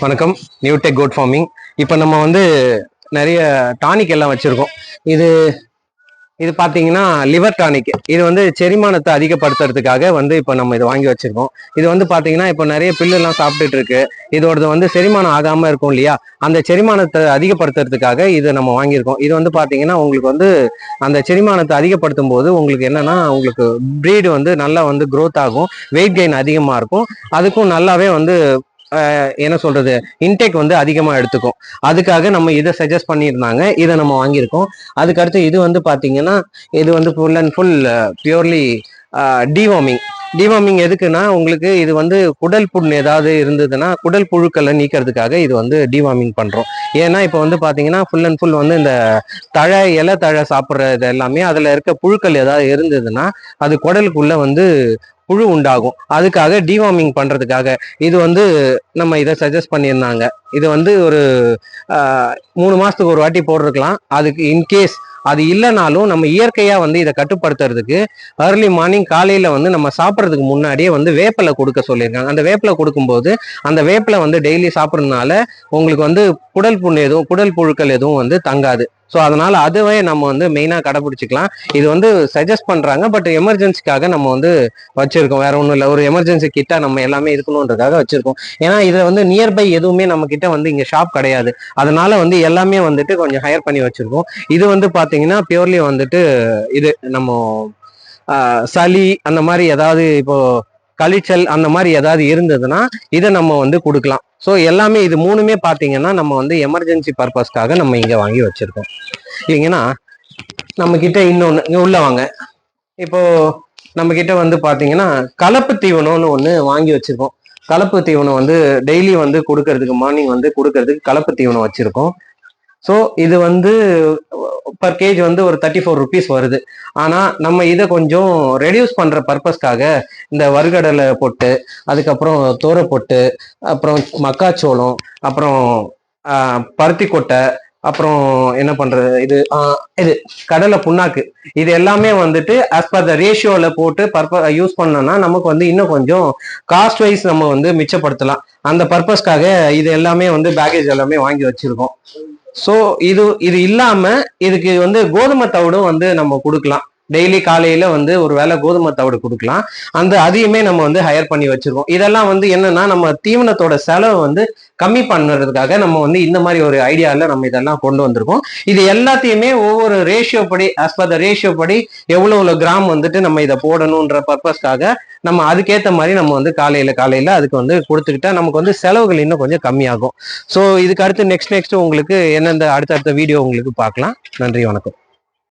வணக்கம். New Tech Code Forming. இப்போ நம்ம வந்து நிறைய டானிக் எல்லாம் வச்சிருக்கோம். இது இது பார்த்தீங்கன்னா லிவர் டானிக். இது வந்து செரிமானத்தை அதிகப்படுத்துறதுக்காக வந்து இப்போ நம்ம இதை வாங்கி வச்சிருக்கோம். இது வந்து பார்த்தீங்கன்னா இப்போ நிறைய பில்லுலாம் சாப்பிட்டுட்டு இருக்கு. இதோடது வந்து செரிமானம் ஆகாமல் இருக்கும் இல்லையா, அந்த செரிமானத்தை அதிகப்படுத்துறதுக்காக இதை நம்ம வாங்கியிருக்கோம். இது வந்து பார்த்தீங்கன்னா உங்களுக்கு வந்து அந்த செரிமானத்தை அதிகப்படுத்தும் போது உங்களுக்கு என்னன்னா உங்களுக்கு ப்ரீடு வந்து நல்லா வந்து க்ரோத் ஆகும், வெயிட் கெயின் அதிகமாக இருக்கும். அதுக்கும் நல்லாவே வந்து என்ன சொல்றது இன்டேக் வந்து அதிகமா எடுத்துக்கும். அதுக்காக நம்ம இதை சஜஸ்ட் பண்ணியிருந்தாங்க, இதை நம்ம வாங்கியிருக்கோம். அதுக்கடுத்து இது வந்து பாத்தீங்கன்னா இது வந்து full and full purely deworming. Deworming எதுக்குன்னா உங்களுக்கு இது வந்து குடல் புண் ஏதாவது இருந்ததுன்னா குடல் புழுக்களை நீக்கிறதுக்காக இது வந்து டிவார்மிங் பண்றோம். ஏன்னா இப்போ வந்து பாத்தீங்கன்னா ஃபுல் அண்ட் ஃபுல் வந்து இந்த இலை தழை சாப்பிட்றது எல்லாமே அதுல இருக்க புழுக்கள் ஏதாவது இருந்ததுன்னா அது குடலுக்குள்ள வந்து புழு உண்டாகும். அதுக்காக டிவார்மிங் பண்றதுக்காக இது வந்து நம்ம இதை சஜஸ்ட் பண்ணியிருந்தாங்க. இது வந்து ஒரு 3 மாசத்துக்கு ஒரு வாட்டி போட்டிருக்கலாம். அதுக்கு இன்கேஸ் அது இல்லைனாலும் நம்ம இயற்கையா வந்து இதை கட்டுப்படுத்துறதுக்கு ஏர்லி மார்னிங் காலையில வந்து நம்ம சாப்பிட்றதுக்கு முன்னாடியே வந்து வேப்பிலை கொடுக்க சொல்லியிருக்காங்க. அந்த வேப்பிலை கொடுக்கும்போது அந்த வேப்பிலை வந்து டெய்லி சாப்பிட்றதுனால உங்களுக்கு வந்து குடல் புழுக்கள் எதுவும் வந்து தங்காது. ஸோ அதனால அதுவே நம்ம வந்து மெயினாக கடைபிடிச்சிக்கலாம். இது வந்து சஜஸ்ட் பண்றாங்க, பட் எமர்ஜென்சிக்காக நம்ம வந்து வச்சிருக்கோம். வேற ஒன்றும் இல்லை, ஒரு எமர்ஜென்சி கிட்ட நம்ம எல்லாமே இருக்கணுன்றதுக்காக வச்சிருக்கோம். ஏன்னா இதுல வந்து நியர்பை எதுவுமே நம்ம கிட்ட வந்து இங்க ஷாப் கிடையாது. அதனால வந்து எல்லாமே வந்துட்டு கொஞ்சம் ஹையர் பண்ணி வச்சிருக்கோம். இது வந்து பாத்தீங்கன்னா பியூர்லி வந்துட்டு இது நம்ம சளி அந்த மாதிரி ஏதாவது இப்போ கழிச்சல் அந்த மாதிரி ஏதாவது இருந்ததுன்னா இதை நம்ம வந்து கொடுக்கலாம். ஸோ எல்லாமே இது மூணுமே பார்த்தீங்கன்னா நம்ம வந்து எமர்ஜென்சி பர்பஸ்க்காக நம்ம இங்கே வாங்கி வச்சிருக்கோம். இல்லைங்கன்னா நம்ம கிட்ட இன்னொன்று இங்கே உள்ள வாங்க. இப்போ நம்ம கிட்ட வந்து பார்த்தீங்கன்னா கலப்பு தீவனம்னு ஒன்று வாங்கி வச்சிருக்கோம். கலப்பு தீவனம் வந்து டெய்லி வந்து கொடுக்கறதுக்கு மார்னிங் வந்து கொடுக்கறதுக்கு கலப்பு தீவனம் வச்சிருக்கோம். ஸோ இது வந்து பர் கேஜ் வந்து ஒரு 34 rupees வருது. ஆனா நம்ம இதை கொஞ்சம் ரெடியூஸ் பண்ற பர்பஸ்க்காக இந்த வறுகடலை பொட்டு, அதுக்கப்புறம் தோரை பொட்டு, அப்புறம் மக்காச்சோளம், அப்புறம் பருத்தி கொட்டை, அப்புறம் என்ன பண்றது இது கடலை புண்ணாக்கு, இது எல்லாமே வந்துட்டு ஆஸ் பர் த ரேஷியோல போட்டு யூஸ் பண்ணோம்னா நமக்கு வந்து இன்னும் கொஞ்சம் காஸ்ட் வைஸ் நம்ம வந்து மிச்சப்படுத்தலாம். அந்த பர்பஸ்க்காக இது எல்லாமே வந்து பேக்கேஜ் எல்லாமே வாங்கி வச்சிருக்கோம். ஸோ இது இல்லாம இதுக்கு வந்து கோதுமை தவிடும் வந்து நம்ம கொடுக்கலாம். டெய்லி காலையில வந்து ஒரு வேளை கோதுமை தவிடு கொடுக்கலாம். அதையுமே நம்ம வந்து ஹையர் பண்ணி வச்சிருக்கோம். இதெல்லாம் வந்து என்னன்னா நம்ம தீவனத்தோட செலவு வந்து கம்மி பண்ணுறதுக்காக நம்ம வந்து இந்த மாதிரி ஒரு ஐடியாவில் நம்ம இதெல்லாம் கொண்டு வந்திருக்கோம். இது எல்லாத்தையுமே ஒவ்வொரு ரேஷியோ படி ஆஸ் பர் த ரேஷியோ படி எவ்வளவு கிராம் வந்துட்டு நம்ம இதை போடணுன்ற பர்பஸ்க்காக நம்ம அதுக்கேற்ற மாதிரி நம்ம வந்து காலையில அதுக்கு வந்து கொடுத்துக்கிட்டா நமக்கு வந்து செலவுகள் இன்னும் கொஞ்சம் கம்மியாகும். ஸோ இதுக்கு அடுத்து நெக்ஸ்ட் உங்களுக்கு எந்தெந்த அடுத்தடுத்த வீடியோ உங்களுக்கு பார்க்கலாம். நன்றி, வணக்கம்.